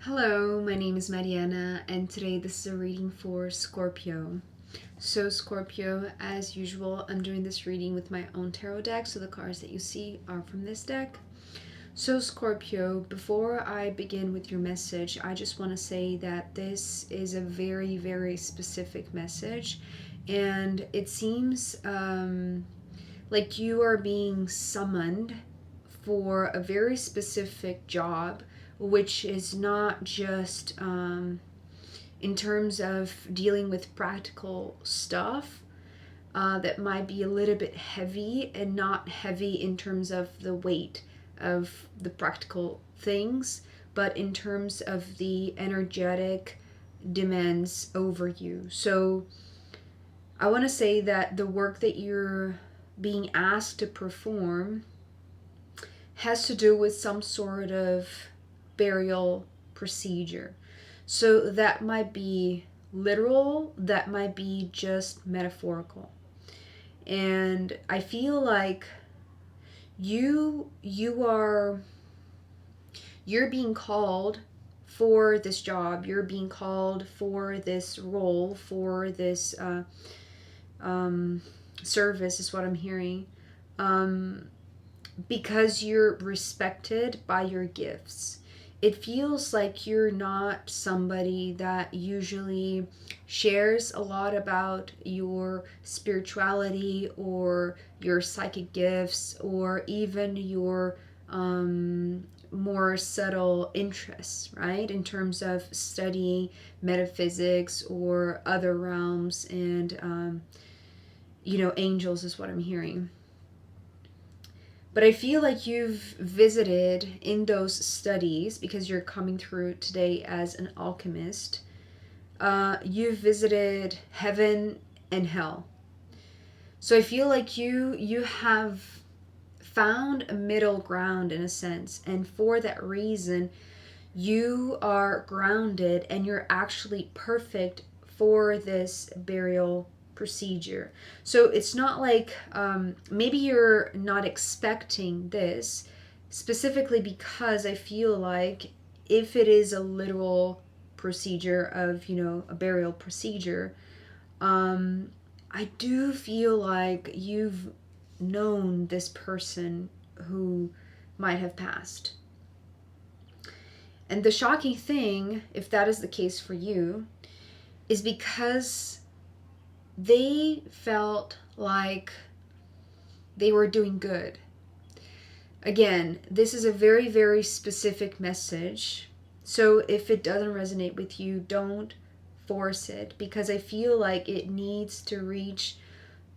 Hello, my name is Mariana, and today this is a reading for Scorpio. So, Scorpio, as usual, I'm doing this reading with my own tarot deck, so the cards that you see are from this deck. So, Scorpio, before I begin with your message, I just want to say that this is a very, very specific message, and it seems like you are being summoned for a very specific job, which is not just in terms of dealing with practical stuff that might be a little bit heavy, and not heavy in terms of the weight of the practical things, but in terms of the energetic demands over you. So I want to say that the work that you're being asked to perform has to do with some sort of burial procedure. So that might be literal, that might be just metaphorical. And I feel like you're being called for this job. You're being called for this role, for this service is what I'm hearing. Because you're respected by your gifts. It feels like you're not somebody that usually shares a lot about your spirituality or your psychic gifts or even your more subtle interests, right? In terms of studying metaphysics or other realms and, angels is what I'm hearing. But I feel like you've visited in those studies, because you're coming through today as an alchemist. You've visited heaven and hell. So I feel like you have found a middle ground in a sense, and for that reason, you are grounded and you're actually perfect for this burial procedure. So it's not like maybe you're not expecting this, specifically because I feel like if it is a literal procedure of, a burial procedure, I do feel like you've known this person who might have passed. And the shocking thing, if that is the case for you, is because they felt like they were doing good. Again, this is a very, very specific message. So if it doesn't resonate with you, don't force it, because I feel like it needs to reach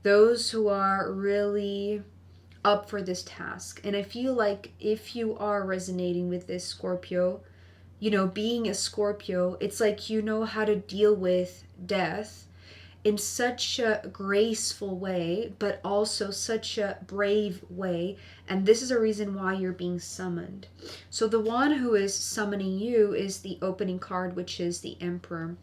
those who are really up for this task. And I feel like if you are resonating with this, Scorpio, being a Scorpio, it's like you know how to deal with death in such a graceful way, but also such a brave way. And this is a reason why you're being summoned. So the one who is summoning you is the opening card, which is the Emperor.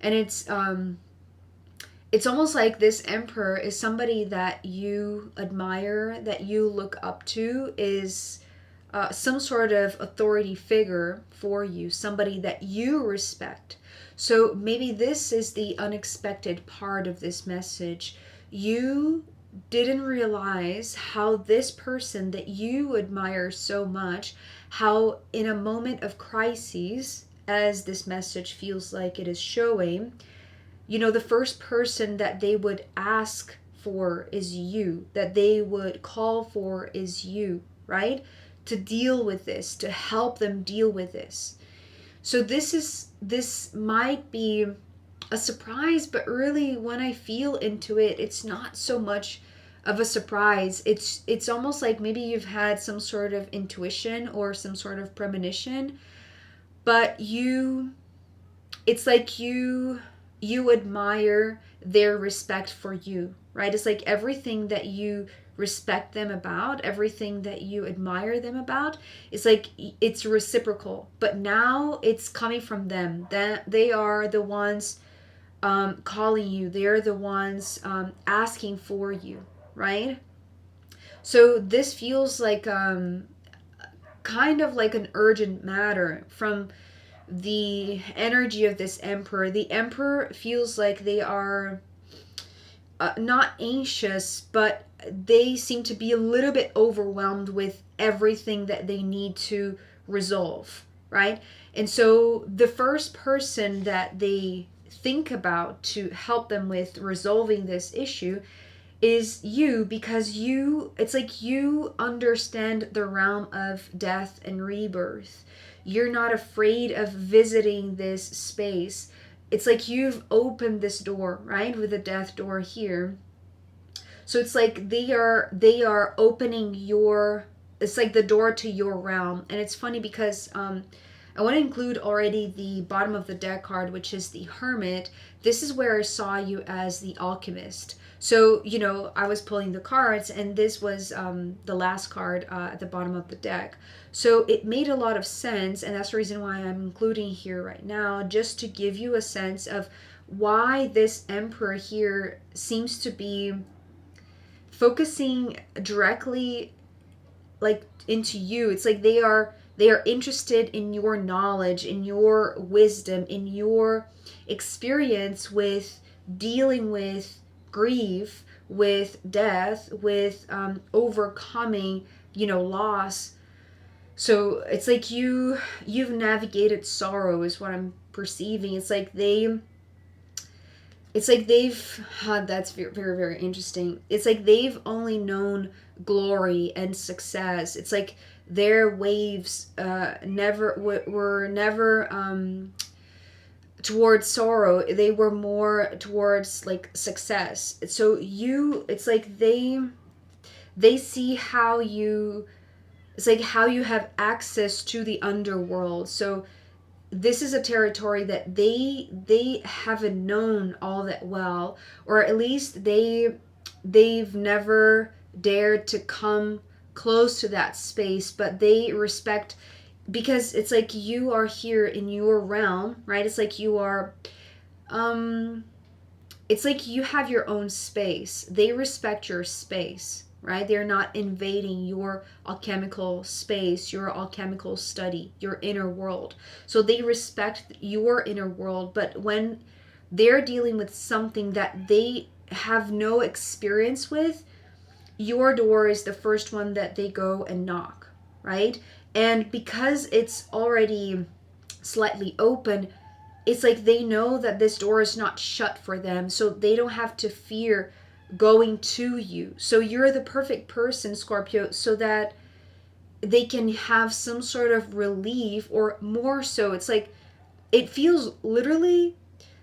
And it's almost like this Emperor is somebody that you admire, that you look up to, is some sort of authority figure for you, somebody that you respect. So maybe this is the unexpected part of this message. You didn't realize how this person that you admire so much, how in a moment of crises, as this message feels like it is showing, the first person that they would ask for is you, that they would call for is you, right? To deal with this, to help them deal with this. So this might be a surprise, but really when I feel into it, it's not so much of a surprise. It's almost like maybe you've had some sort of intuition or some sort of premonition, but it's like you admire their respect for you, right? It's like everything that you respect them about, everything that you admire them about, it's like it's reciprocal, but now it's coming from them, that they are the ones calling you, they're the ones asking for you, right? So this feels like kind of like an urgent matter from the energy of this Emperor. The Emperor feels like they are not anxious, but they seem to be a little bit overwhelmed with everything that they need to resolve, right? And so the first person that they think about to help them with resolving this issue is you, because it's like you understand the realm of death and rebirth. You're not afraid of visiting this space. It's like you've opened this door, right? With the death door here. So it's like they are opening your, it's like the door to your realm. And it's funny because I want to include already the bottom of the deck card, which is the Hermit. This is where I saw you as the Alchemist. So, you know, I was pulling the cards, and this was the last card at the bottom of the deck. So it made a lot of sense, and that's the reason why I'm including here right now, just to give you a sense of why this Emperor here seems to be focusing directly like into you. It's like they are interested in your knowledge, in your wisdom, in your experience with dealing with grief, with death, with overcoming, you know, loss. So it's like you've navigated sorrow is what I'm perceiving. It's like they've that's very, very, very interesting. It's like they've only known glory and success. It's like their waves never were never towards sorrow. They were more towards like success. So it's like they see how you, it's like how you have access to the underworld. So this is a territory that they haven't known all that well, or at least they've never dared to come close to that space, but they respect, because it's like you are here in your realm, right? It's like you are it's like you have your own space. They respect your space, right? They're not invading your alchemical space, your alchemical study, your inner world. So they respect your inner world, but when they're dealing with something that they have no experience with, your door is the first one that they go and knock, right? And because it's already slightly open, it's like they know that this door is not shut for them, so they don't have to fear going to you. So you're the perfect person, Scorpio, so that they can have some sort of relief, or more so, it's like it feels literally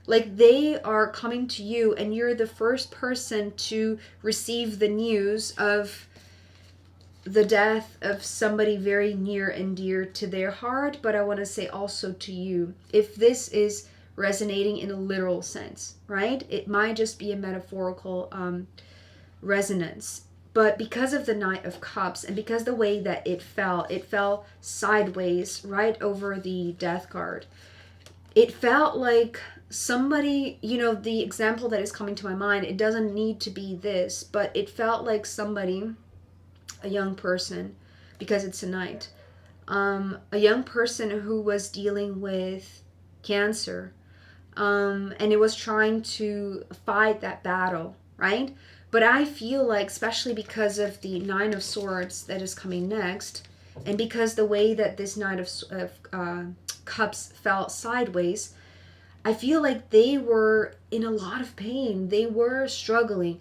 like they are coming to you and you're the first person to receive the news of the death of somebody very near and dear to their heart. But I want to say also to you, if this is resonating in a literal sense, right? It might just be a metaphorical resonance. But because of the Knight of Cups, and because the way that it fell sideways right over the Death card. It felt like somebody, you know, the example that is coming to my mind, it doesn't need to be this, but it felt like somebody, a young person, because it's a knight, a young person who was dealing with cancer, and it was trying to fight that battle, right? But I feel like, especially because of the Nine of Swords that is coming next, and because the way that this Knight of Cups fell sideways, I feel like they were in a lot of pain. They were struggling.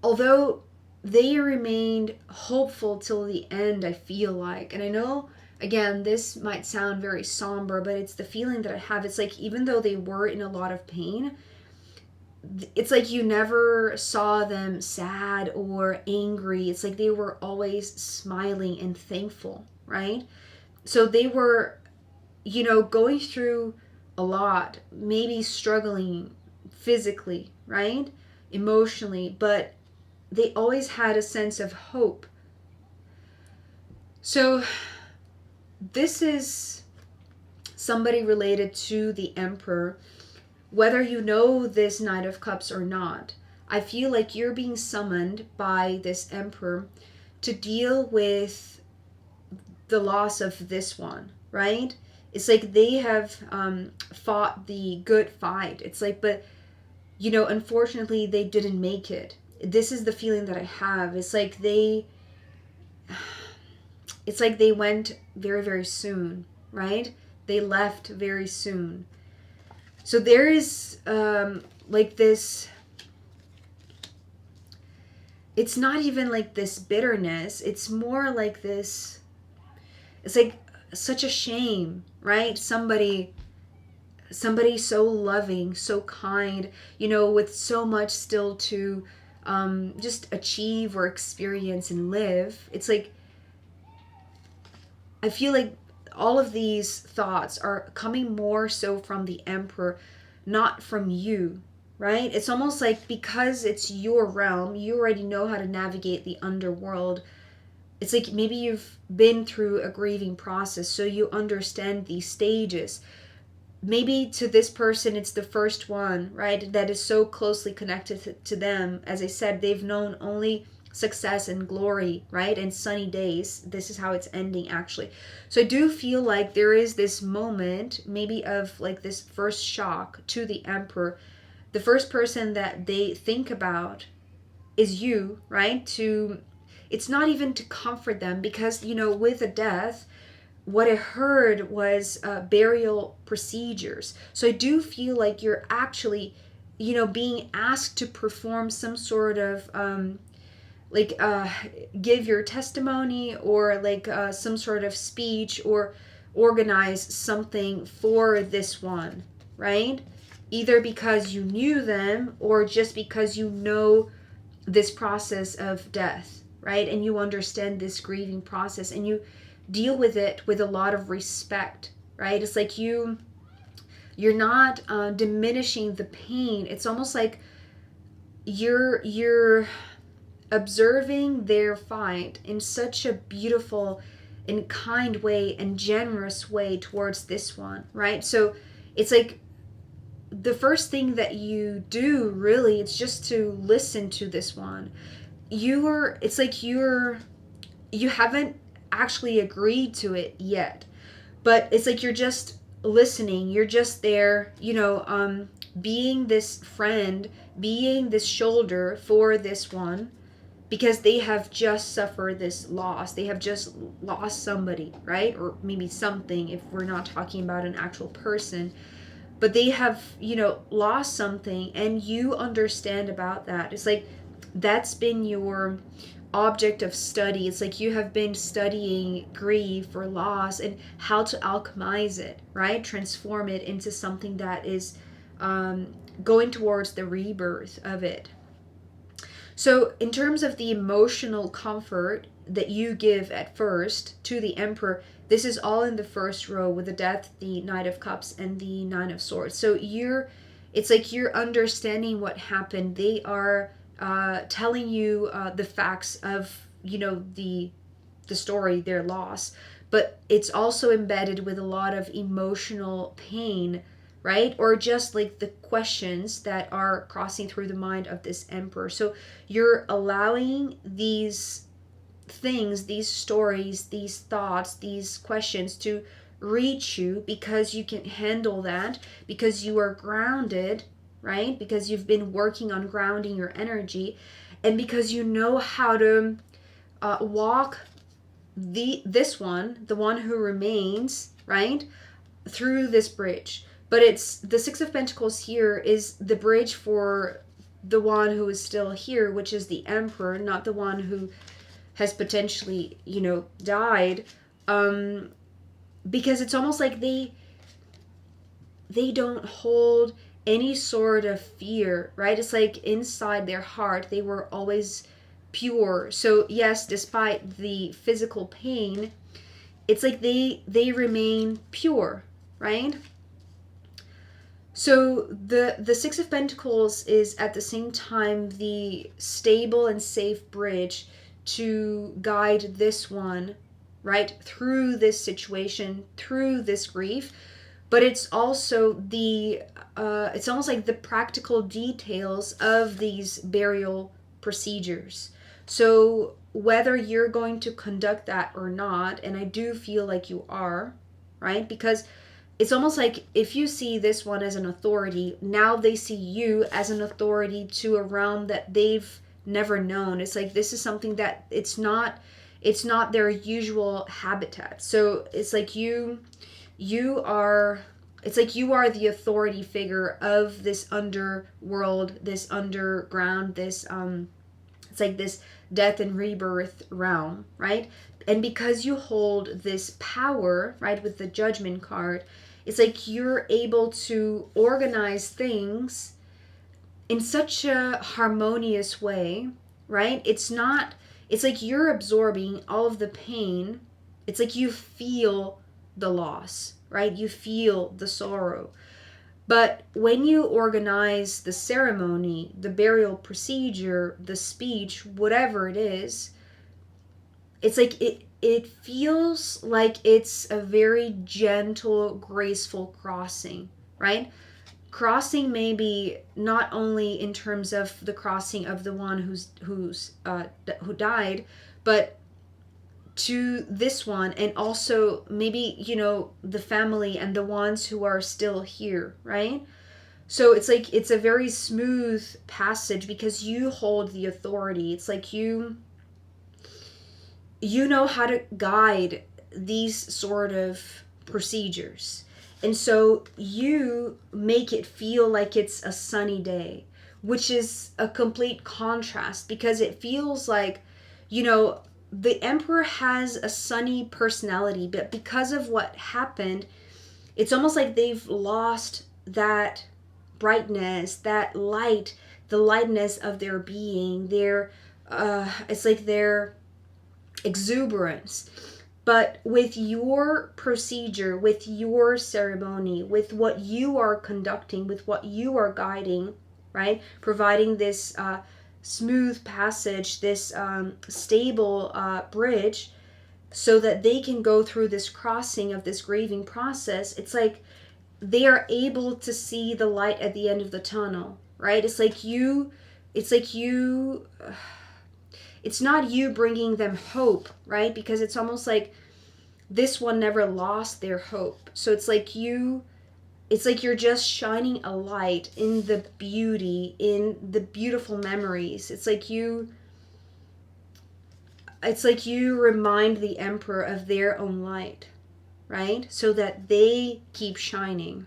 Although they remained hopeful till the end, I feel like. And I know, again, this might sound very somber, but it's the feeling that I have. It's like even though they were in a lot of pain, it's like you never saw them sad or angry. It's like they were always smiling and thankful, right? So they were, you know, going through a lot, maybe struggling physically, right? Emotionally, but they always had a sense of hope. So this is somebody related to the Emperor. Whether you know this Knight of Cups or not, I feel like you're being summoned by this Emperor to deal with the loss of this one, right? It's like they have fought the good fight. It's like, but unfortunately they didn't make it. This is the feeling that I have. It's like they went very, very soon, right? They left very soon. So there is like this, it's not even like this bitterness. It's more like this, it's like such a shame, right? Somebody so loving, so kind, with so much still to just achieve or experience and live. It's like, I feel like all of these thoughts are coming more so from the Emperor, not from you, right? It's almost like because it's your realm, you already know how to navigate the underworld. It's like maybe you've been through a grieving process, so you understand these stages. Maybe to this person, it's the first one, right? That is so closely connected to them. As I said, they've known only success and glory, right? And sunny days. This is how it's ending, actually. So I do feel like there is this moment, maybe of like this first shock to the Emperor. The first person that they think about is you, right? It's not even to comfort them, because, with a death, what I heard was burial procedures. So I do feel like you're actually, being asked to perform some sort of give your testimony, or some sort of speech, or organize something for this one, right? Either because you knew them, or just because you know this process of death, right? And you understand this grieving process, and you deal with it with a lot of respect, right? It's like you're not diminishing the pain. It's almost like you're observing their fight in such a beautiful and kind way and generous way towards this one, right? So it's like the first thing that you do, really, it's just to listen to this one. It's like you haven't actually agreed to it yet, but it's like you're just listening. You're just there, being this friend, being this shoulder for this one, because they have just suffered this loss. They have just lost somebody, right? Or maybe something, if we're not talking about an actual person. But they have, lost something, and you understand about that. It's like that's been your object of study. It's like you have been studying grief or loss and how to alchemize it, right? Transform it into something that is going towards the rebirth of it. So in terms of the emotional comfort that you give at first to the Emperor, this is all in the first row with the Death, the Knight of Cups, and the Nine of Swords. So it's like you're understanding what happened. They are telling you the facts of, the story, their loss. But it's also embedded with a lot of emotional pain, right? Or just like the questions that are crossing through the mind of this Emperor. So you're allowing these things, these stories, these thoughts, these questions to reach you, because you can handle that, because you are grounded, right? Because you've been working on grounding your energy, and because you know how to walk the one who remains, right, through this bridge. But it's the Six of Pentacles here is the bridge for the one who is still here, which is the Emperor, not the one who has potentially, died. Because it's almost like they don't hold any sort of fear, right? It's like inside their heart, they were always pure. So yes, despite the physical pain, it's like they remain pure, right? So the Six of Pentacles is at the same time the stable and safe bridge to guide this one, right, through this situation, through this grief. But it's also it's almost like the practical details of these burial procedures. So whether you're going to conduct that or not, and I do feel like you are, right? Because it's almost like if you see this one as an authority, now they see you as an authority to a realm that they've never known. It's like this is something that it's not their usual habitat. So it's like you are it's like you are the authority figure of this underworld, this underground, this it's like this death and rebirth realm, right? And because you hold this power, right, with the Judgment card, it's like you're able to organize things in such a harmonious way, right? It's like you're absorbing all of the pain. It's like you feel the loss, right? You feel the sorrow. But when you organize the ceremony, the burial procedure, the speech, whatever it is, it's like it feels like it's a very gentle, graceful crossing, right? Crossing maybe not only in terms of the crossing of the one who died, but to this one, and also maybe, you know, the family and the ones who are still here, right? So it's like it's a very smooth passage because you hold the authority. It's like you know how to guide these sort of procedures. And so you make it feel like it's a sunny day, which is a complete contrast because it feels like, you know, the emperor has a sunny personality, but because of what happened, it's almost like they've lost that brightness, that light, the lightness of their being, their it's like their exuberance. But with your procedure, with your ceremony, with what you are conducting, with what you are guiding, right? Providing this smooth passage, this stable bridge, so that they can go through this crossing of this grieving process. It's like they are able to see the light at the end of the tunnel, right? It's like you it's not you bringing them hope, right? Because it's almost like this one never lost their hope. So it's like you're just shining a light in the beauty, in the beautiful memories. It's like you remind the emperor of their own light, right? So that they keep shining.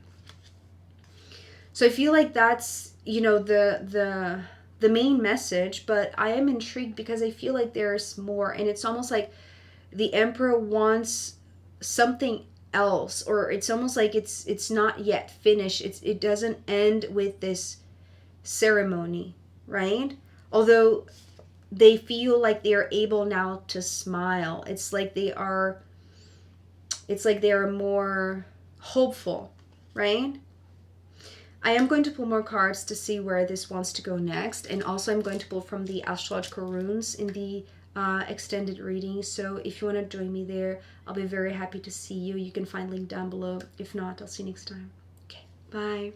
So I feel like that's, you know, the main message, but I am intrigued because I feel like there's more, and it's almost like the emperor wants something else, or it's almost like it's not yet finished. It doesn't end with this ceremony, right? Although they feel like they are able now to smile. It's like they are more hopeful, right? I am going to pull more cards to see where this wants to go next, and also I'm going to pull from the astrological runes in the extended reading. So if you want to join me there, I'll be very happy to see you. You can find link down below. If not, I'll see you next time. Okay, bye.